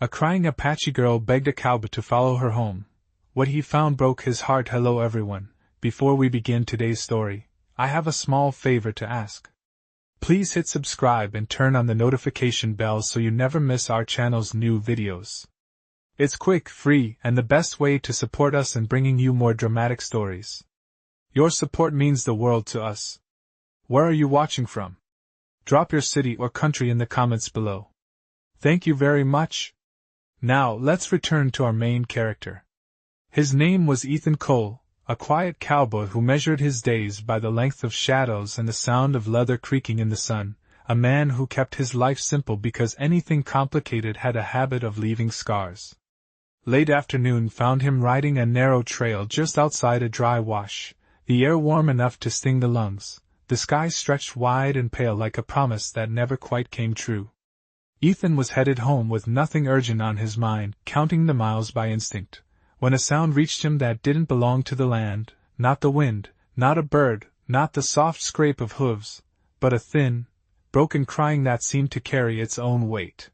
A crying Apache girl begged a cowboy to follow her home. What he found broke his heart. Hello everyone. Before we begin today's story, I have a small favor to ask. Please hit subscribe and turn on the notification bell so you never miss our channel's new videos. It's quick, free, and the best way to support us in bringing you more dramatic stories. Your support means the world to us. Where are you watching from? Drop your city or country in the comments below. Thank you very much. Now, let's return to our main character. His name was Ethan Cole, a quiet cowboy who measured his days by the length of shadows and the sound of leather creaking in the sun, a man who kept his life simple because anything complicated had a habit of leaving scars. Late afternoon found him riding a narrow trail just outside a dry wash, the air warm enough to sting the lungs, the sky stretched wide and pale like a promise that never quite came true. Ethan was headed home with nothing urgent on his mind, counting the miles by instinct, when a sound reached him that didn't belong to the land, not the wind, not a bird, not the soft scrape of hooves, but a thin, broken crying that seemed to carry its own weight.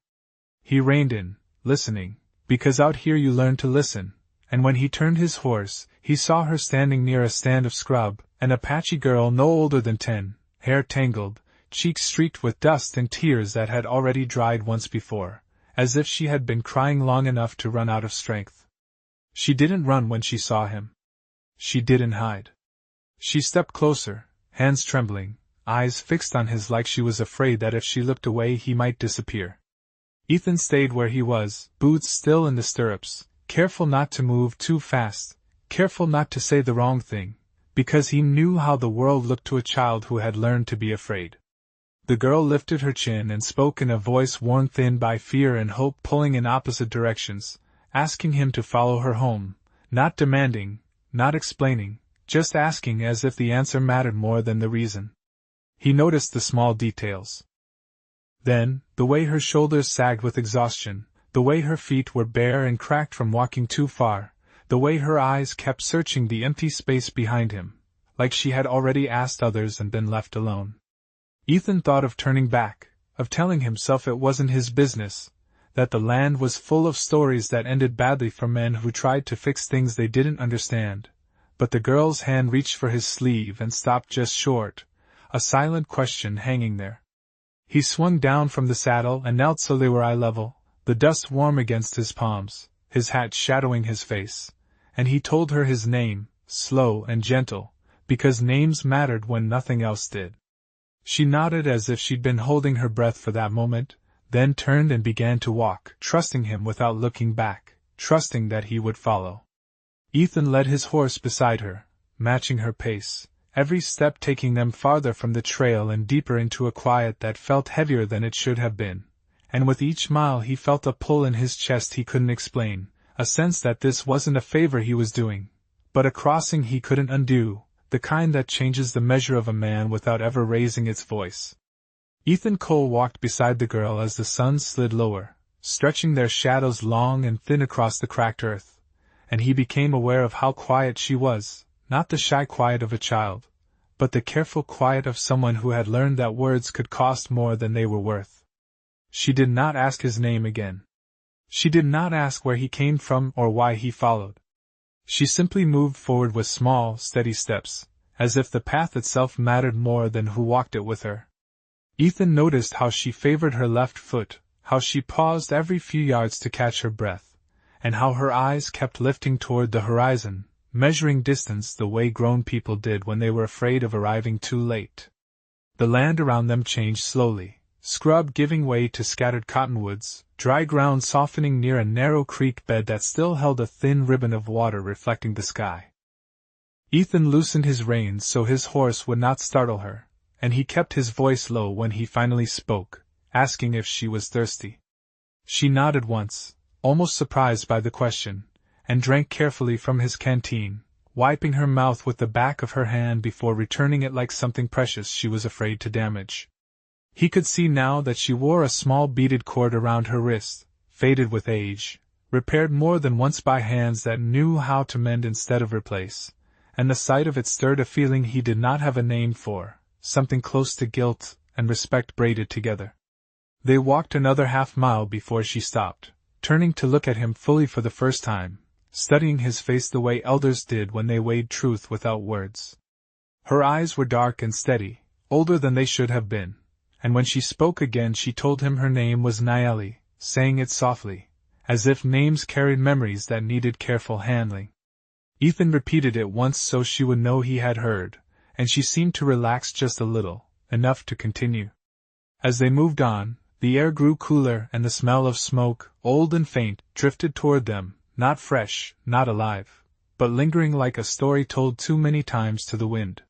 He reined in, listening, because out here you learn to listen, and when he turned his horse, he saw her standing near a stand of scrub, an Apache girl no older than 10, hair tangled, cheeks streaked with dust and tears that had already dried once before, as if she had been crying long enough to run out of strength. She didn't run when she saw him. She didn't hide. She stepped closer, hands trembling, eyes fixed on his like she was afraid that if she looked away he might disappear. Ethan stayed where he was, boots still in the stirrups, careful not to move too fast, careful not to say the wrong thing, because he knew how the world looked to a child who had learned to be afraid. The girl lifted her chin and spoke in a voice worn thin by fear and hope, pulling in opposite directions, asking him to follow her home, not demanding, not explaining, just asking as if the answer mattered more than the reason. He noticed the small details. Then, the way her shoulders sagged with exhaustion, the way her feet were bare and cracked from walking too far, the way her eyes kept searching the empty space behind him, like she had already asked others and been left alone. Ethan thought of turning back, of telling himself it wasn't his business, that the land was full of stories that ended badly for men who tried to fix things they didn't understand, but the girl's hand reached for his sleeve and stopped just short, a silent question hanging there. He swung down from the saddle and knelt so they were eye level, the dust warm against his palms, his hat shadowing his face, and he told her his name, slow and gentle, because names mattered when nothing else did. She nodded as if she'd been holding her breath for that moment, then turned and began to walk, trusting him without looking back, trusting that he would follow. Ethan led his horse beside her, matching her pace, every step taking them farther from the trail and deeper into a quiet that felt heavier than it should have been, and with each mile he felt a pull in his chest he couldn't explain, a sense that this wasn't a favor he was doing, but a crossing he couldn't undo, the kind that changes the measure of a man without ever raising its voice. Ethan Cole walked beside the girl as the sun slid lower, stretching their shadows long and thin across the cracked earth, and he became aware of how quiet she was, not the shy quiet of a child, but the careful quiet of someone who had learned that words could cost more than they were worth. She did not ask his name again. She did not ask where he came from or why he followed. She simply moved forward with small, steady steps, as if the path itself mattered more than who walked it with her. Ethan noticed how she favored her left foot, how she paused every few yards to catch her breath, and how her eyes kept lifting toward the horizon, measuring distance the way grown people did when they were afraid of arriving too late. The land around them changed slowly, scrub giving way to scattered cottonwoods, dry ground softening near a narrow creek bed that still held a thin ribbon of water reflecting the sky. Ethan loosened his reins so his horse would not startle her, and he kept his voice low when he finally spoke, asking if she was thirsty. She nodded once, almost surprised by the question, and drank carefully from his canteen, wiping her mouth with the back of her hand before returning it like something precious she was afraid to damage. He could see now that she wore a small beaded cord around her wrist, faded with age, repaired more than once by hands that knew how to mend instead of replace, and the sight of it stirred a feeling he did not have a name for, something close to guilt and respect braided together. They walked another half-mile before she stopped, turning to look at him fully for the first time, studying his face the way elders did when they weighed truth without words. Her eyes were dark and steady, older than they should have been, and when she spoke again she told him her name was Naeli, saying it softly, as if names carried memories that needed careful handling. Ethan repeated it once so she would know he had heard, and she seemed to relax just a little, enough to continue. As they moved on, the air grew cooler and the smell of smoke, old and faint, drifted toward them, not fresh, not alive, but lingering like a story told too many times to the wind.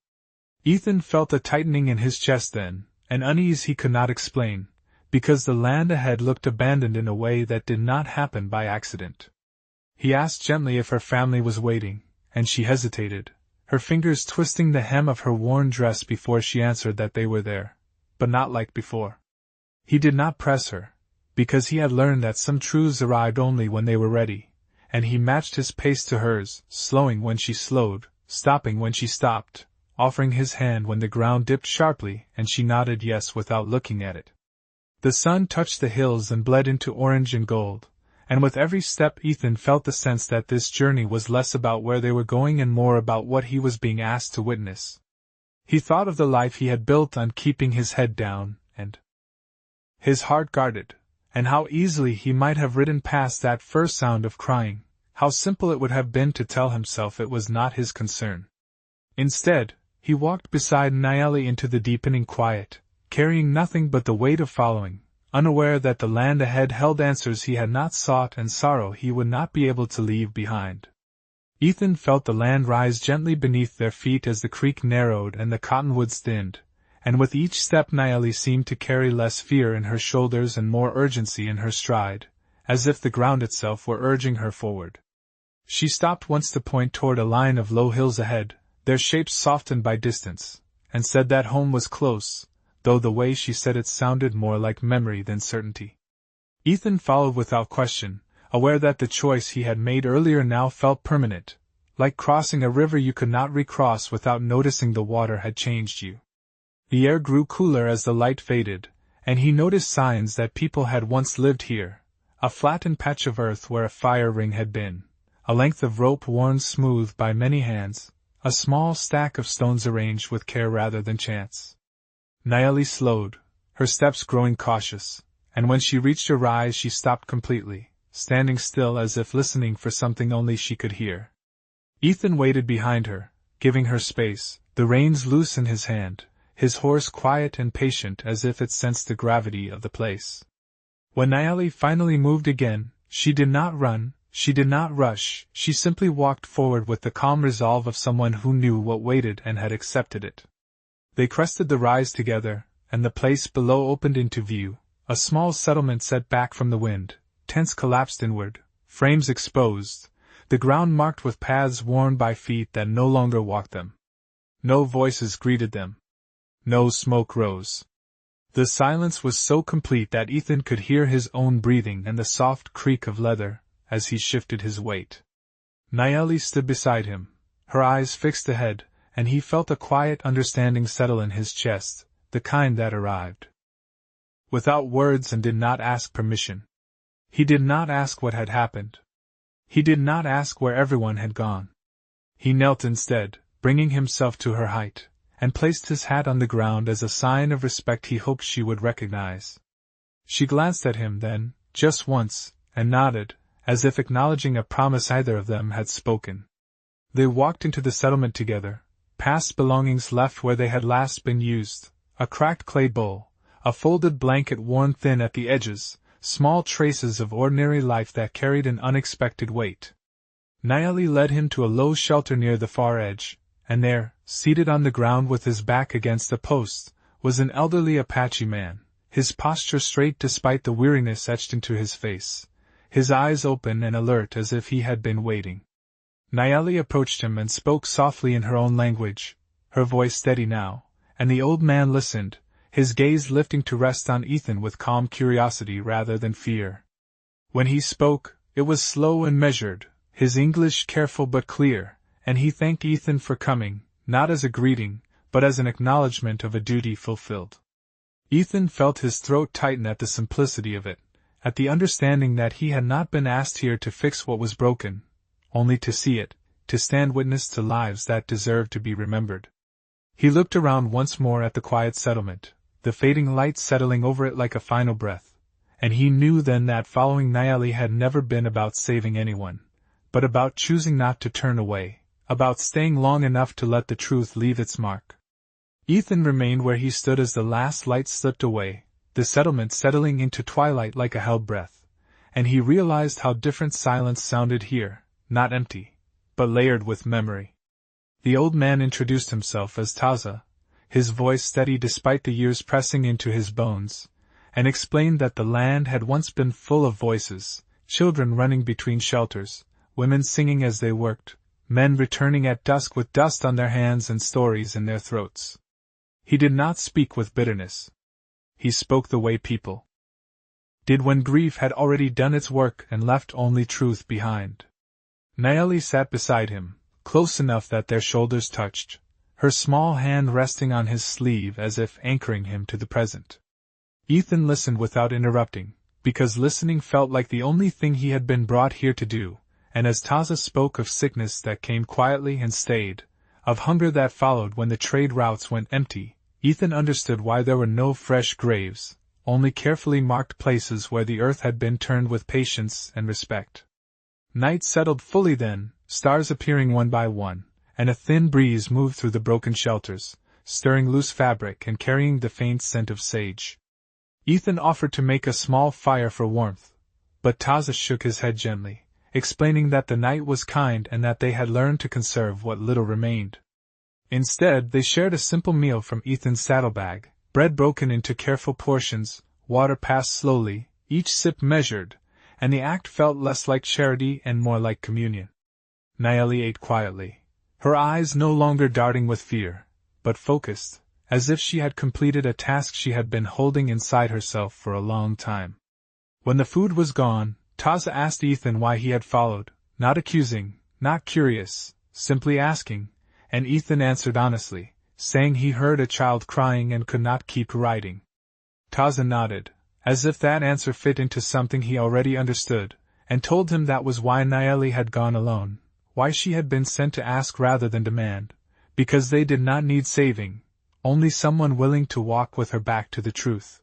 Ethan felt a tightening in his chest then, an unease he could not explain, because the land ahead looked abandoned in a way that did not happen by accident. He asked gently if her family was waiting, and she hesitated, her fingers twisting the hem of her worn dress before she answered that they were there, but not like before. He did not press her, because he had learned that some truths arrived only when they were ready, and he matched his pace to hers, slowing when she slowed, stopping when she stopped, offering his hand when the ground dipped sharply and she nodded yes without looking at it. The sun touched the hills and bled into orange and gold, and with every step Ethan felt the sense that this journey was less about where they were going and more about what he was being asked to witness. He thought of the life he had built on keeping his head down, and his heart guarded, and how easily he might have ridden past that first sound of crying, how simple it would have been to tell himself it was not his concern. Instead, he walked beside Naeli into the deepening quiet, carrying nothing but the weight of following, unaware that the land ahead held answers he had not sought and sorrow he would not be able to leave behind. Ethan felt the land rise gently beneath their feet as the creek narrowed and the cottonwoods thinned, and with each step Naeli seemed to carry less fear in her shoulders and more urgency in her stride, as if the ground itself were urging her forward. She stopped once to point toward a line of low hills ahead, their shapes softened by distance, and said that home was close, though the way she said it sounded more like memory than certainty. Ethan followed without question, aware that the choice he had made earlier now felt permanent, like crossing a river you could not recross without noticing the water had changed you. The air grew cooler as the light faded, and he noticed signs that people had once lived here, a flattened patch of earth where a fire ring had been, a length of rope worn smooth by many hands, a small stack of stones arranged with care rather than chance. Naeli slowed, her steps growing cautious, and when she reached a rise she stopped completely, standing still as if listening for something only she could hear. Ethan waited behind her, giving her space, the reins loose in his hand, his horse quiet and patient as if it sensed the gravity of the place. When Naeli finally moved again, she did not run, she did not rush, she simply walked forward with the calm resolve of someone who knew what waited and had accepted it. They crested the rise together, and the place below opened into view, a small settlement set back from the wind, tents collapsed inward, frames exposed, the ground marked with paths worn by feet that no longer walked them. No voices greeted them. No smoke rose. The silence was so complete that Ethan could hear his own breathing and the soft creak of leather, as he shifted his weight. Naeli stood beside him, her eyes fixed ahead, and he felt a quiet understanding settle in his chest, the kind that arrived without words and did not ask permission. He did not ask what had happened. He did not ask where everyone had gone. He knelt instead, bringing himself to her height, and placed his hat on the ground as a sign of respect he hoped she would recognize. She glanced at him then, just once, and nodded, as if acknowledging a promise either of them had spoken. They walked into the settlement together, past belongings left where they had last been used, a cracked clay bowl, a folded blanket worn thin at the edges, small traces of ordinary life that carried an unexpected weight. Naeli led him to a low shelter near the far edge, and there, seated on the ground with his back against a post, was an elderly Apache man, his posture straight despite the weariness etched into his face, his eyes open and alert as if he had been waiting. Naeli approached him and spoke softly in her own language, her voice steady now, and the old man listened, his gaze lifting to rest on Ethan with calm curiosity rather than fear. When he spoke, it was slow and measured, his English careful but clear, and he thanked Ethan for coming, not as a greeting, but as an acknowledgement of a duty fulfilled. Ethan felt his throat tighten at the simplicity of it, at the understanding that he had not been asked here to fix what was broken, only to see it, to stand witness to lives that deserved to be remembered. He looked around once more at the quiet settlement, the fading light settling over it like a final breath, and he knew then that following Nayeli had never been about saving anyone, but about choosing not to turn away, about staying long enough to let the truth leave its mark. Ethan remained where he stood as the last light slipped away, the settlement settling into twilight like a held breath, and he realized how different silence sounded here, not empty, but layered with memory. The old man introduced himself as Taza, his voice steady despite the years pressing into his bones, and explained that the land had once been full of voices, children running between shelters, women singing as they worked, men returning at dusk with dust on their hands and stories in their throats. He did not speak with bitterness. He spoke the way people did when grief had already done its work and left only truth behind. Nayeli sat beside him, close enough that their shoulders touched, her small hand resting on his sleeve as if anchoring him to the present. Ethan listened without interrupting, because listening felt like the only thing he had been brought here to do, and as Taza spoke of sickness that came quietly and stayed, of hunger that followed when the trade routes went empty, Ethan understood why there were no fresh graves, only carefully marked places where the earth had been turned with patience and respect. Night settled fully then, stars appearing one by one, and a thin breeze moved through the broken shelters, stirring loose fabric and carrying the faint scent of sage. Ethan offered to make a small fire for warmth, but Taza shook his head gently, explaining that the night was kind and that they had learned to conserve what little remained. Instead, they shared a simple meal from Ethan's saddlebag, bread broken into careful portions, water passed slowly, each sip measured, and the act felt less like charity and more like communion. Nayeli ate quietly, her eyes no longer darting with fear, but focused, as if she had completed a task she had been holding inside herself for a long time. When the food was gone, Taza asked Ethan why he had followed, not accusing, not curious, simply asking, and Ethan answered honestly, saying he heard a child crying and could not keep riding. Taza nodded, as if that answer fit into something he already understood, and told him that was why Nayeli had gone alone, why she had been sent to ask rather than demand, because they did not need saving, only someone willing to walk with her back to the truth.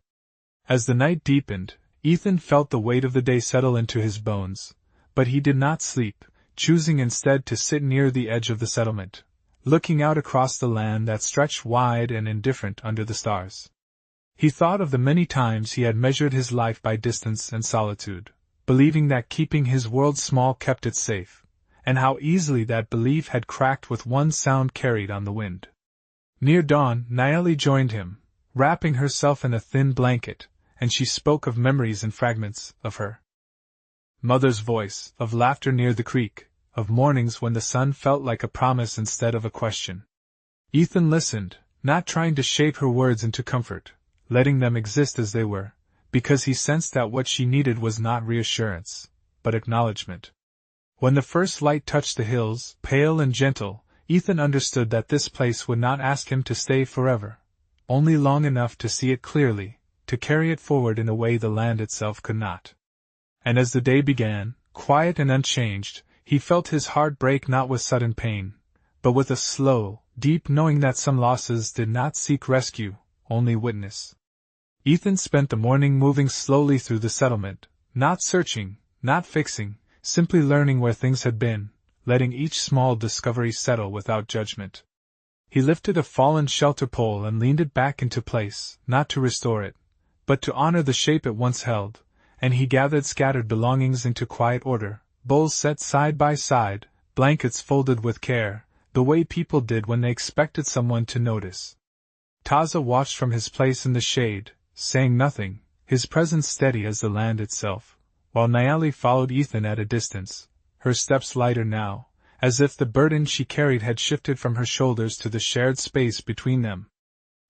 As the night deepened, Ethan felt the weight of the day settle into his bones, but he did not sleep, choosing instead to sit near the edge of the settlement, looking out across the land that stretched wide and indifferent under the stars. He thought of the many times he had measured his life by distance and solitude, believing that keeping his world small kept it safe, and how easily that belief had cracked with one sound carried on the wind. Near dawn, Nayeli joined him, wrapping herself in a thin blanket, and she spoke of memories and fragments of her mother's voice, of laughter near the creek, of mornings when the sun felt like a promise instead of a question. Ethan listened, not trying to shape her words into comfort, letting them exist as they were, because he sensed that what she needed was not reassurance, but acknowledgement. When the first light touched the hills, pale and gentle, Ethan understood that this place would not ask him to stay forever, only long enough to see it clearly, to carry it forward in a way the land itself could not. And as the day began, quiet and unchanged, he felt his heart break not with sudden pain, but with a slow, deep knowing that some losses did not seek rescue, only witness. Ethan spent the morning moving slowly through the settlement, not searching, not fixing, simply learning where things had been, letting each small discovery settle without judgment. He lifted a fallen shelter pole and leaned it back into place, not to restore it, but to honor the shape it once held, and he gathered scattered belongings into quiet order, bowls set side by side, blankets folded with care, the way people did when they expected someone to notice. Taza watched from his place in the shade, saying nothing, his presence steady as the land itself, while Nayeli followed Ethan at a distance, her steps lighter now, as if the burden she carried had shifted from her shoulders to the shared space between them.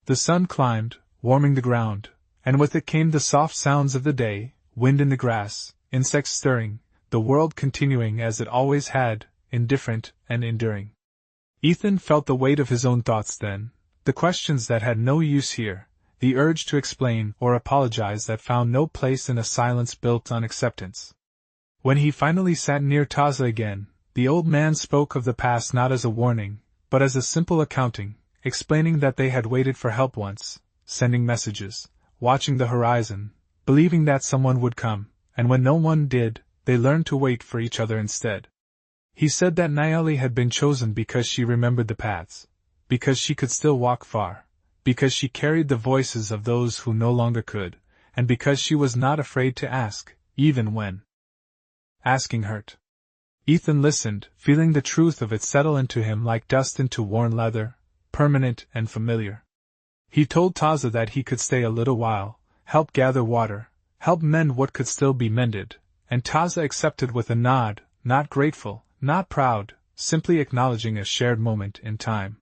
The sun climbed, warming the ground, and with it came the soft sounds of the day, wind in the grass, insects stirring, the world continuing as it always had, indifferent and enduring. Ethan felt the weight of his own thoughts then, the questions that had no use here, the urge to explain or apologize that found no place in a silence built on acceptance. When he finally sat near Taza again, the old man spoke of the past not as a warning, but as a simple accounting, explaining that they had waited for help once, sending messages, watching the horizon, believing that someone would come, and when no one did, they learned to wait for each other instead. He said that Nayeli had been chosen because she remembered the paths, because she could still walk far, because she carried the voices of those who no longer could, and because she was not afraid to ask, even when asking hurt. Ethan listened, feeling the truth of it settle into him like dust into worn leather, permanent and familiar. He told Taza that he could stay a little while, help gather water, help mend what could still be mended, and Taza accepted with a nod, not grateful, not proud, simply acknowledging a shared moment in time.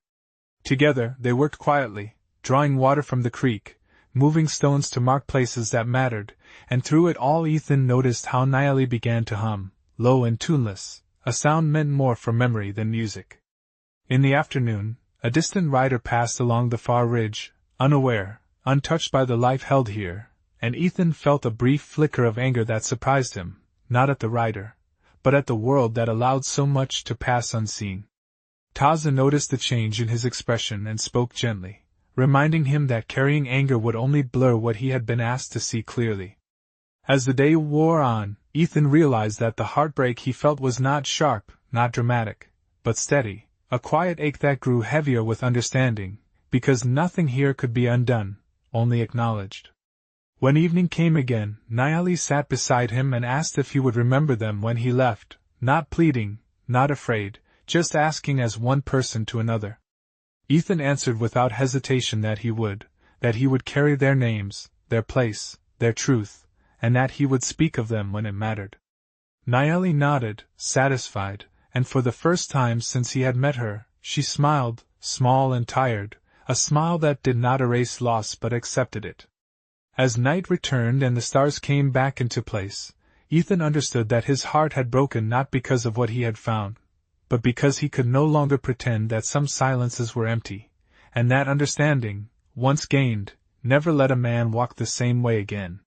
Together, they worked quietly, drawing water from the creek, moving stones to mark places that mattered, and through it all Ethan noticed how Nayeli began to hum, low and tuneless, a sound meant more for memory than music. In the afternoon, a distant rider passed along the far ridge, unaware, untouched by the life held here, and Ethan felt a brief flicker of anger that surprised him, not at the rider, but at the world that allowed so much to pass unseen. Taza noticed the change in his expression and spoke gently, reminding him that carrying anger would only blur what he had been asked to see clearly. As the day wore on, Ethan realized that the heartbreak he felt was not sharp, not dramatic, but steady, a quiet ache that grew heavier with understanding, because nothing here could be undone, only acknowledged. When evening came again, Nayeli sat beside him and asked if he would remember them when he left, not pleading, not afraid, just asking as one person to another. Ethan answered without hesitation that he would carry their names, their place, their truth, and that he would speak of them when it mattered. Nayeli nodded, satisfied, and for the first time since he had met her, she smiled, small and tired, a smile that did not erase loss but accepted it. As night returned and the stars came back into place, Ethan understood that his heart had broken not because of what he had found, but because he could no longer pretend that some silences were empty, and that understanding, once gained, never let a man walk the same way again.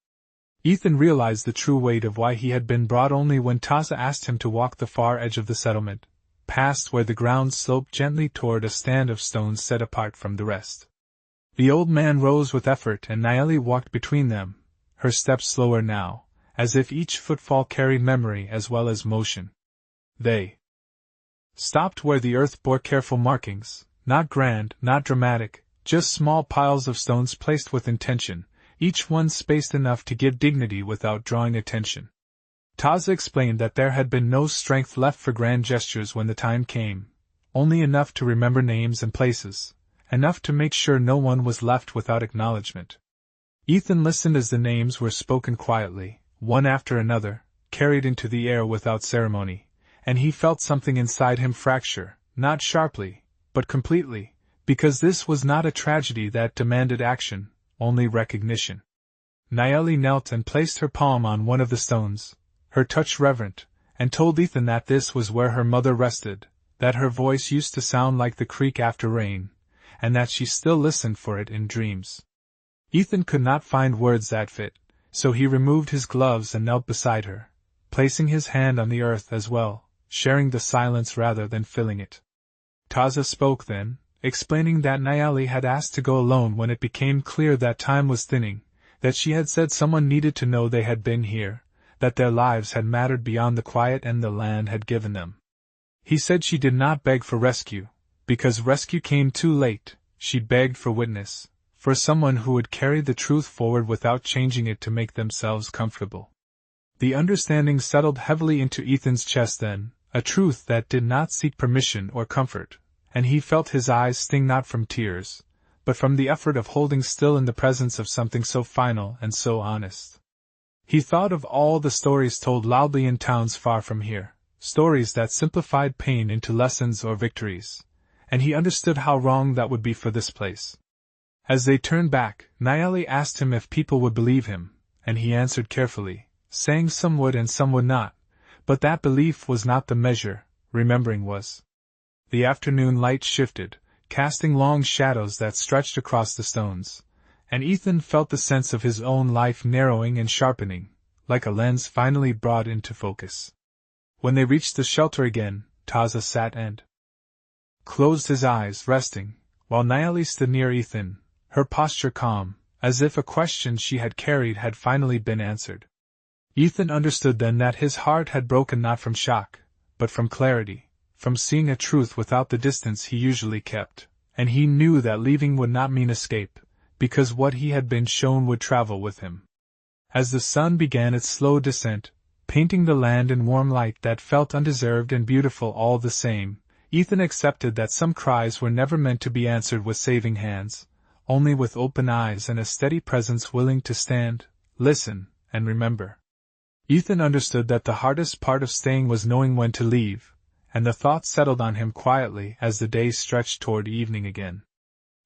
Ethan realized the true weight of why he had been brought only when Taza asked him to walk the far edge of the settlement, past where the ground sloped gently toward a stand of stones set apart from the rest. The old man rose with effort and Nayeli walked between them, her steps slower now, as if each footfall carried memory as well as motion. They stopped where the earth bore careful markings, not grand, not dramatic, just small piles of stones placed with intention, each one spaced enough to give dignity without drawing attention. Taza explained that there had been no strength left for grand gestures when the time came, only enough to remember names and places, enough to make sure no one was left without acknowledgement. Ethan listened as the names were spoken quietly, one after another, carried into the air without ceremony, and he felt something inside him fracture, not sharply, but completely, because this was not a tragedy that demanded action, only recognition. Nayeli knelt and placed her palm on one of the stones, her touch reverent, and told Ethan that this was where her mother rested, that her voice used to sound like the creek after rain, and that she still listened for it in dreams. Ethan could not find words that fit, so he removed his gloves and knelt beside her, placing his hand on the earth as well, sharing the silence rather than filling it. Taza spoke then, explaining that Nayeli had asked to go alone when it became clear that time was thinning, that she had said someone needed to know they had been here, that their lives had mattered beyond the quiet and the land had given them. He said she did not beg for rescue, because rescue came too late, she begged for witness, for someone who would carry the truth forward without changing it to make themselves comfortable. The understanding settled heavily into Ethan's chest then, a truth that did not seek permission or comfort, and he felt his eyes sting not from tears, but from the effort of holding still in the presence of something so final and so honest. He thought of all the stories told loudly in towns far from here, stories that simplified pain into lessons or victories, and he understood how wrong that would be for this place. As they turned back, Nayeli asked him if people would believe him, and he answered carefully, saying some would and some would not, but that belief was not the measure, remembering was. The afternoon light shifted, casting long shadows that stretched across the stones, and Ethan felt the sense of his own life narrowing and sharpening, like a lens finally brought into focus. When they reached the shelter again, Taza sat and closed his eyes, resting, while Naomi stood near Ethan, her posture calm, as if a question she had carried had finally been answered. Ethan understood then that his heart had broken not from shock, but from clarity, from seeing a truth without the distance he usually kept, and he knew that leaving would not mean escape, because what he had been shown would travel with him. As the sun began its slow descent, painting the land in warm light that felt undeserved and beautiful all the same, Ethan accepted that some cries were never meant to be answered with saving hands, only with open eyes and a steady presence willing to stand, listen, and remember. Ethan understood that the hardest part of staying was knowing when to leave, and the thought settled on him quietly as the day stretched toward evening again.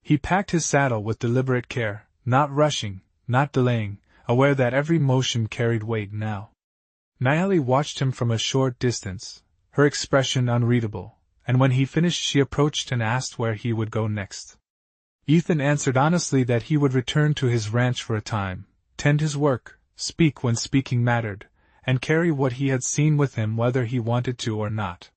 He packed his saddle with deliberate care, not rushing, not delaying, aware that every motion carried weight now. Naomi watched him from a short distance, her expression unreadable, and when he finished she approached and asked where he would go next. Ethan answered honestly that he would return to his ranch for a time, tend his work, speak when speaking mattered, and carry what he had seen with him whether he wanted to or not.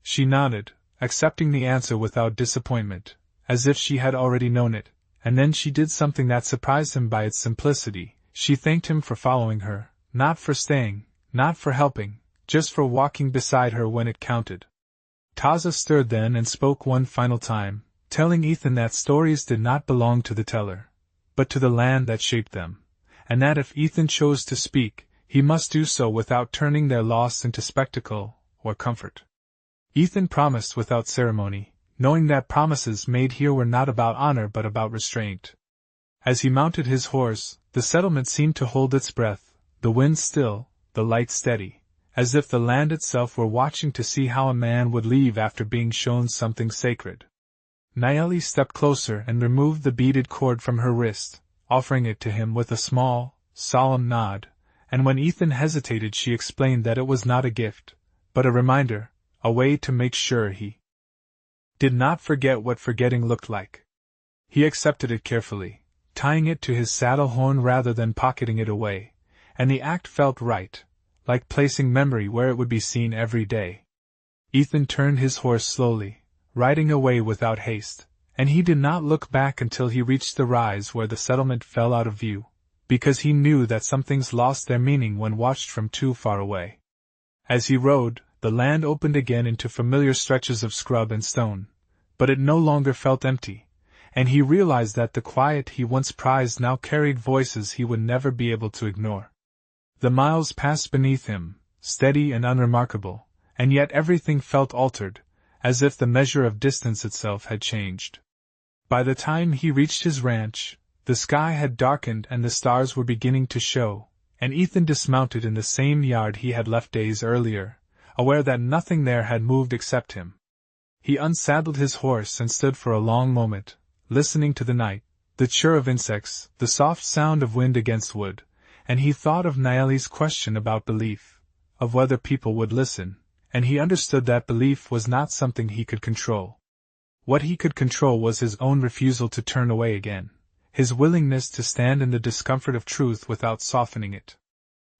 She nodded, accepting the answer without disappointment, as if she had already known it, and then she did something that surprised him by its simplicity. She thanked him for following her, not for staying, not for helping, just for walking beside her when it counted. Taza stirred then and spoke one final time, telling Ethan that stories did not belong to the teller, but to the land that shaped them, and that if Ethan chose to speak, he must do so without turning their loss into spectacle or comfort. Ethan promised without ceremony, knowing that promises made here were not about honor but about restraint. As he mounted his horse, the settlement seemed to hold its breath, the wind still, the light steady, as if the land itself were watching to see how a man would leave after being shown something sacred. Naomi stepped closer and removed the beaded cord from her wrist, offering it to him with a small, solemn nod, and when Ethan hesitated she explained that it was not a gift, but a reminder, a way to make sure he did not forget what forgetting looked like. He accepted it carefully, tying it to his saddle horn rather than pocketing it away, and the act felt right, like placing memory where it would be seen every day. Ethan turned his horse slowly, riding away without haste, and he did not look back until he reached the rise where the settlement fell out of view, because he knew that some things lost their meaning when watched from too far away. As he rode, the land opened again into familiar stretches of scrub and stone, but it no longer felt empty, and he realized that the quiet he once prized now carried voices he would never be able to ignore. The miles passed beneath him, steady and unremarkable, and yet everything felt altered, as if the measure of distance itself had changed. By the time he reached his ranch, the sky had darkened and the stars were beginning to show, and Ethan dismounted in the same yard he had left days earlier, aware that nothing there had moved except him. He unsaddled his horse and stood for a long moment, listening to the night, the chirr of insects, the soft sound of wind against wood, and he thought of Naomi's question about belief, of whether people would listen, and he understood that belief was not something he could control. What he could control was his own refusal to turn away again, his willingness to stand in the discomfort of truth without softening it.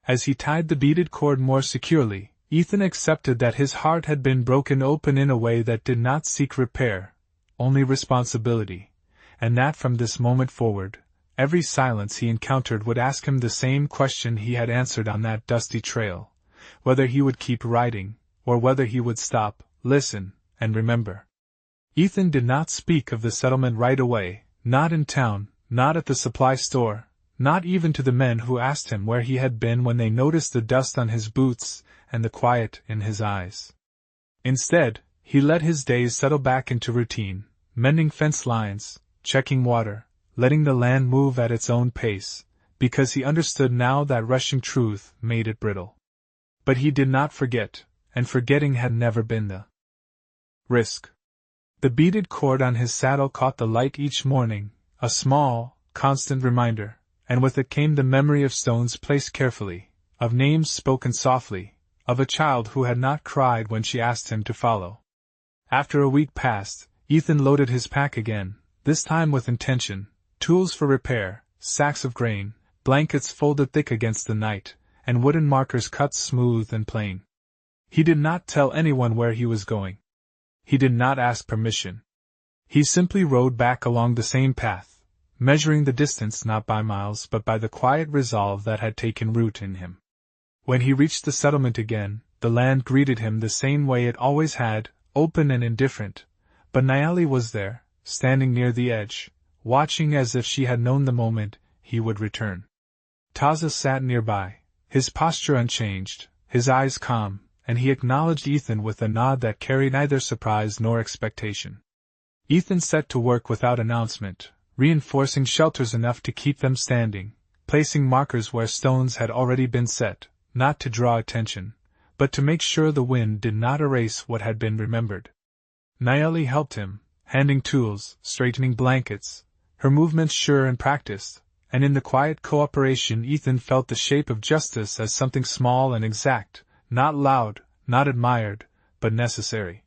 As he tied the beaded cord more securely, Ethan accepted that his heart had been broken open in a way that did not seek repair, only responsibility, and that from this moment forward, every silence he encountered would ask him the same question he had answered on that dusty trail, whether he would keep riding, or whether he would stop, listen, and remember. Ethan did not speak of the settlement right away, not in town, not at the supply store, not even to the men who asked him where he had been when they noticed the dust on his boots and the quiet in his eyes. Instead, he let his days settle back into routine, mending fence lines, checking water, letting the land move at its own pace, because he understood now that rushing truth made it brittle. But he did not forget, and forgetting had never been the risk. The beaded cord on his saddle caught the light each morning, a small, constant reminder, and with it came the memory of stones placed carefully, of names spoken softly, of a child who had not cried when she asked him to follow. After a week passed, Ethan loaded his pack again, this time with intention, tools for repair, sacks of grain, blankets folded thick against the night, and wooden markers cut smooth and plain. He did not tell anyone where he was going. He did not ask permission. He simply rode back along the same path, measuring the distance not by miles but by the quiet resolve that had taken root in him. When he reached the settlement again, the land greeted him the same way it always had, open and indifferent, but Nayeli was there, standing near the edge, watching as if she had known the moment he would return. Taza sat nearby, his posture unchanged, his eyes calm, and he acknowledged Ethan with a nod that carried neither surprise nor expectation. Ethan set to work without announcement, reinforcing shelters enough to keep them standing, placing markers where stones had already been set, not to draw attention, but to make sure the wind did not erase what had been remembered. Nayeli helped him, handing tools, straightening blankets, her movements sure and practiced, and in the quiet cooperation Ethan felt the shape of justice as something small and exact, not loud, not admired, but necessary.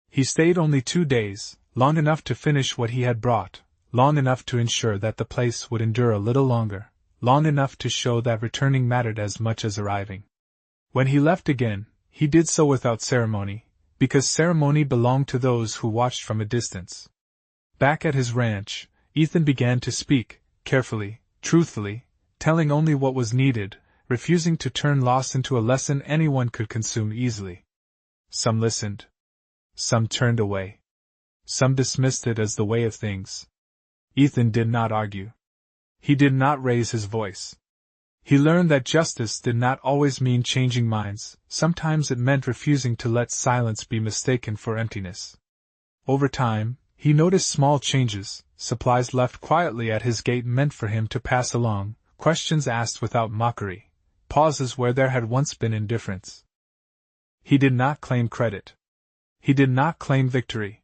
He stayed only 2 days, long enough to finish what he had brought, long enough to ensure that the place would endure a little longer, long enough to show that returning mattered as much as arriving. When he left again, he did so without ceremony, because ceremony belonged to those who watched from a distance. Back at his ranch, Ethan began to speak, carefully, truthfully, telling only what was needed, refusing to turn loss into a lesson anyone could consume easily. Some listened. Some turned away. Some dismissed it as the way of things. Ethan did not argue. He did not raise his voice. He learned that justice did not always mean changing minds, sometimes it meant refusing to let silence be mistaken for emptiness. Over time, he noticed small changes, supplies left quietly at his gate meant for him to pass along, questions asked without mockery, pauses where there had once been indifference. He did not claim credit. He did not claim victory.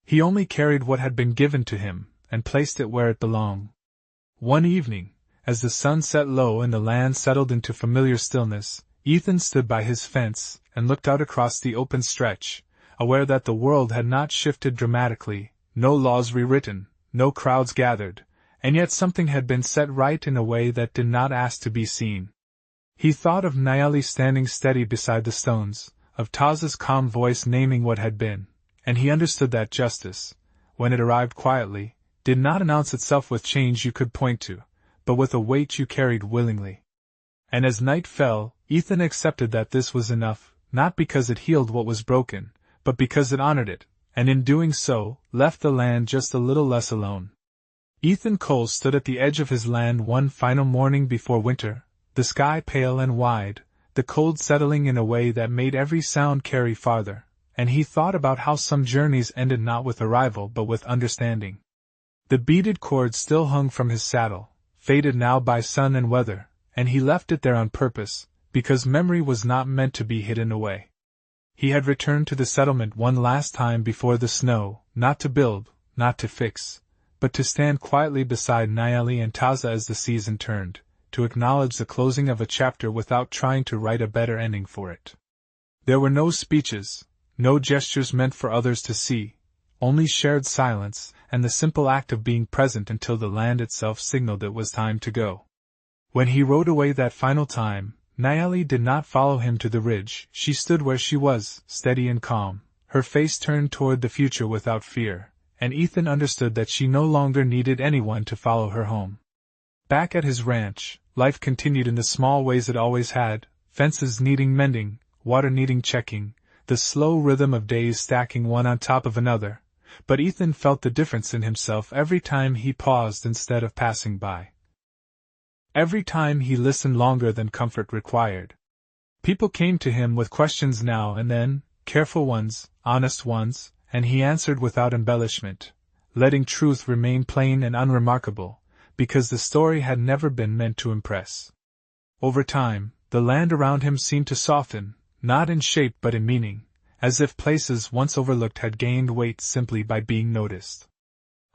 He only carried what had been given to him, and placed it where it belonged. One evening, as the sun set low and the land settled into familiar stillness, Ethan stood by his fence and looked out across the open stretch, aware that the world had not shifted dramatically, no laws rewritten, no crowds gathered, and yet something had been set right in a way that did not ask to be seen. He thought of Nayeli standing steady beside the stones, of Taza's calm voice naming what had been, and he understood that justice, when it arrived quietly, did not announce itself with change you could point to, but with a weight you carried willingly. And as night fell, Ethan accepted that this was enough, not because it healed what was broken, but because it honored it, and in doing so, left the land just a little less alone. Ethan Cole stood at the edge of his land one final morning before winter, the sky pale and wide, the cold settling in a way that made every sound carry farther, and he thought about how some journeys ended not with arrival but with understanding. The beaded cord still hung from his saddle, faded now by sun and weather, and he left it there on purpose, because memory was not meant to be hidden away. He had returned to the settlement one last time before the snow, not to build, not to fix, but to stand quietly beside Nayeli and Taza as the season turned, to acknowledge the closing of a chapter without trying to write a better ending for it. There were no speeches, no gestures meant for others to see, only shared silence, and the simple act of being present until the land itself signaled it was time to go. When he rode away that final time, Nayeli did not follow him to the ridge. She stood where she was, steady and calm, her face turned toward the future without fear, and Ethan understood that she no longer needed anyone to follow her home. Back at his ranch, life continued in the small ways it always had, fences needing mending, water needing checking, the slow rhythm of days stacking one on top of another, but Ethan felt the difference in himself every time he paused instead of passing by. Every time he listened longer than comfort required. People came to him with questions now and then, careful ones, honest ones, and he answered without embellishment, letting truth remain plain and unremarkable, because the story had never been meant to impress. Over time, the land around him seemed to soften, not in shape but in meaning, as if places once overlooked had gained weight simply by being noticed.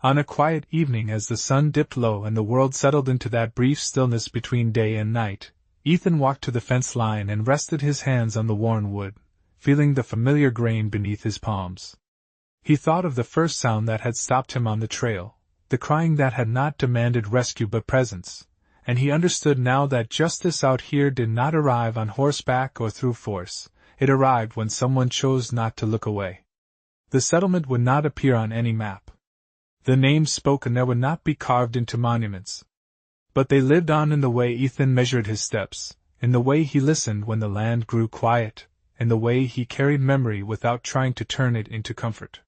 On a quiet evening as the sun dipped low and the world settled into that brief stillness between day and night, Ethan walked to the fence line and rested his hands on the worn wood, feeling the familiar grain beneath his palms. He thought of the first sound that had stopped him on the trail, the crying that had not demanded rescue but presence, and he understood now that justice out here did not arrive on horseback or through force, it arrived when someone chose not to look away. The settlement would not appear on any map. The names spoken there would not be carved into monuments. But they lived on in the way Ethan measured his steps, in the way he listened when the land grew quiet, in the way he carried memory without trying to turn it into comfort.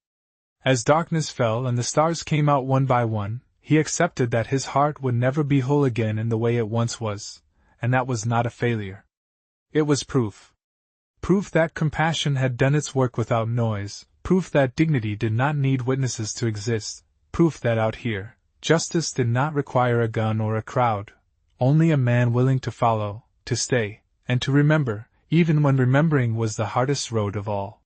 As darkness fell and the stars came out one by one, he accepted that his heart would never be whole again in the way it once was, and that was not a failure. It was proof. Proof that compassion had done its work without noise, proof that dignity did not need witnesses to exist, proof that out here, justice did not require a gun or a crowd, only a man willing to follow, to stay, and to remember, even when remembering was the hardest road of all.